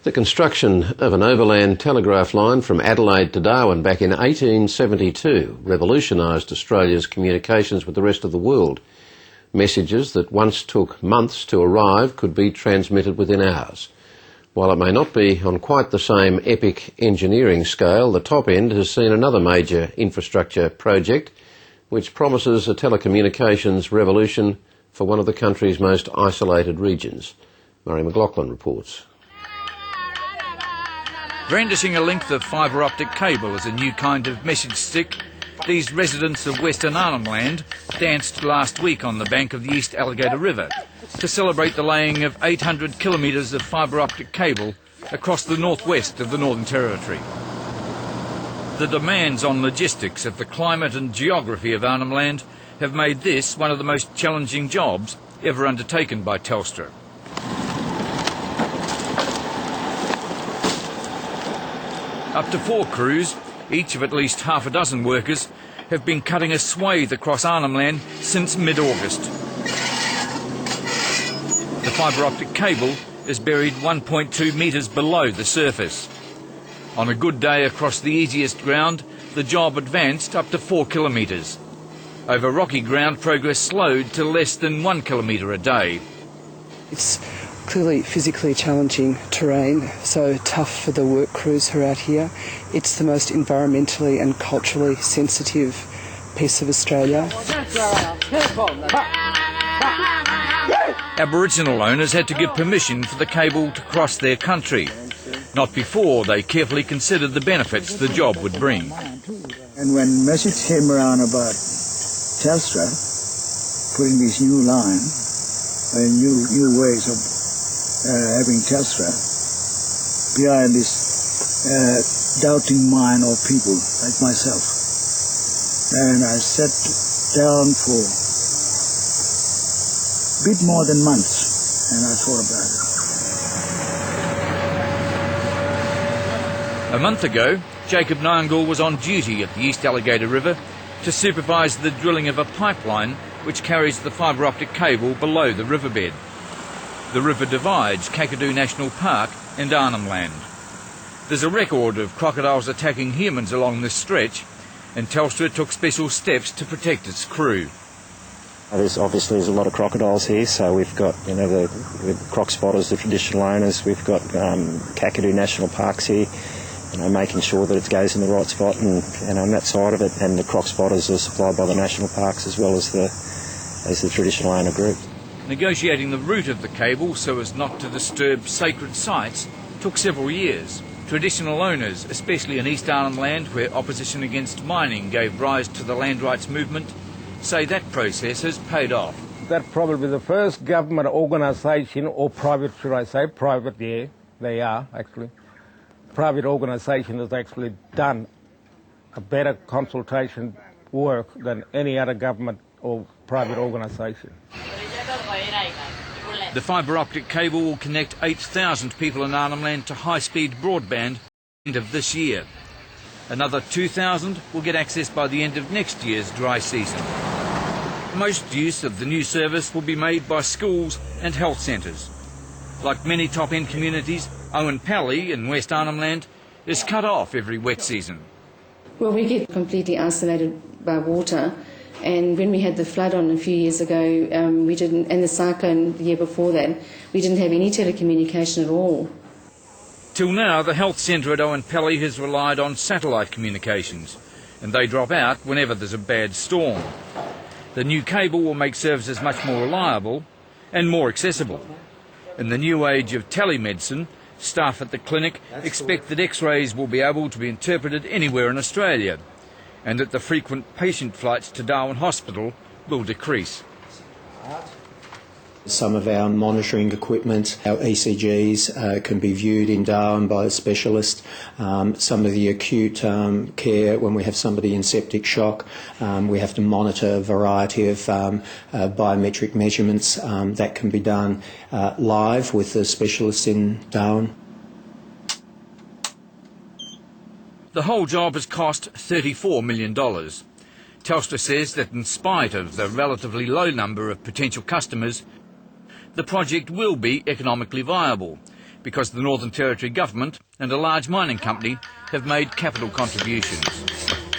The construction of an overland telegraph line from Adelaide to Darwin back in 1872 revolutionised Australia's communications with the rest of the world. Messages that once took months to arrive could be transmitted within hours. While it may not be on quite the same epic engineering scale, the top end has seen another major infrastructure project which promises a telecommunications revolution for one of the country's most isolated regions. Murray McLaughlin reports. Brandishing a length of fibre optic cable as a new kind of message stick, these residents of Western Arnhem Land danced last week on the bank of the East Alligator River to celebrate the laying of 800 kilometres of fibre optic cable across the northwest of the Northern Territory. The demands on logistics of the climate and geography of Arnhem Land have made this one of the most challenging jobs ever undertaken by Telstra. Up to 4 crews, each of at least half a dozen workers, have been cutting a swathe across Arnhem Land since mid-August. The fibre optic cable is buried 1.2 metres below the surface. On a good day across the easiest ground, the job advanced up to 4 kilometres. Over rocky ground, progress slowed to less than 1 kilometre a day. It's clearly physically challenging terrain, so tough for the work crews who are out here. It's the most environmentally and culturally sensitive piece of Australia. Aboriginal owners had to give permission for the cable to cross their country. Not before they carefully considered the benefits the job would bring. And when message came around about Telstra putting this new line and new ways of having Telstra behind this doubting mind of people like myself. And I sat down for a bit more than months and I thought about it. A month ago, Jacob Nyangul was on duty at the East Alligator River to supervise the drilling of a pipeline which carries the fibre optic cable below the riverbed. The river divides Kakadu National Park and Arnhem Land. There's a record of crocodiles attacking humans along this stretch, and Telstra took special steps to protect its crew. There's a lot of crocodiles here, so we've got the croc spotters, the traditional owners. We've got Kakadu National Parks here, making sure that it goes in the right spot, and on that side of it, and the croc spotters are supplied by the national parks as well as the traditional owner group. Negotiating the route of the cable so as not to disturb sacred sites took several years. Traditional owners, especially in East Arnhem Land, where opposition against mining gave rise to the land rights movement, say that process has paid off. That's probably the first government organisation, or private, should I say, private, yeah, they are actually. Private organisation has actually done a better consultation work than any other government or private organisation. The fibre optic cable will connect 8,000 people in Arnhem Land to high-speed broadband at the end of this year. Another 2,000 will get access by the end of next year's dry season. Most use of the new service will be made by schools and health centres. Like many top-end communities, Owen Pally in West Arnhem Land is cut off every wet season. Well, we get completely isolated by water. And when we had the flood on a few years ago, we didn't, and the cyclone the year before that, we didn't have any telecommunication at all. Till now, the health centre at Owen Pally has relied on satellite communications, and they drop out whenever there's a bad storm. The new cable will make services much more reliable and more accessible. In the new age of telemedicine, staff at the clinic expect that X-rays will be able to be interpreted anywhere in Australia, and that the frequent patient flights to Darwin Hospital will decrease. Some of our monitoring equipment, our ECGs, can be viewed in Darwin by a specialist. Some of the acute care, when we have somebody in septic shock, we have to monitor a variety of biometric measurements. That can be done live with the specialists in Darwin. The whole job has cost $34 million. Telstra says that in spite of the relatively low number of potential customers, the project will be economically viable, because the Northern Territory government and a large mining company have made capital contributions.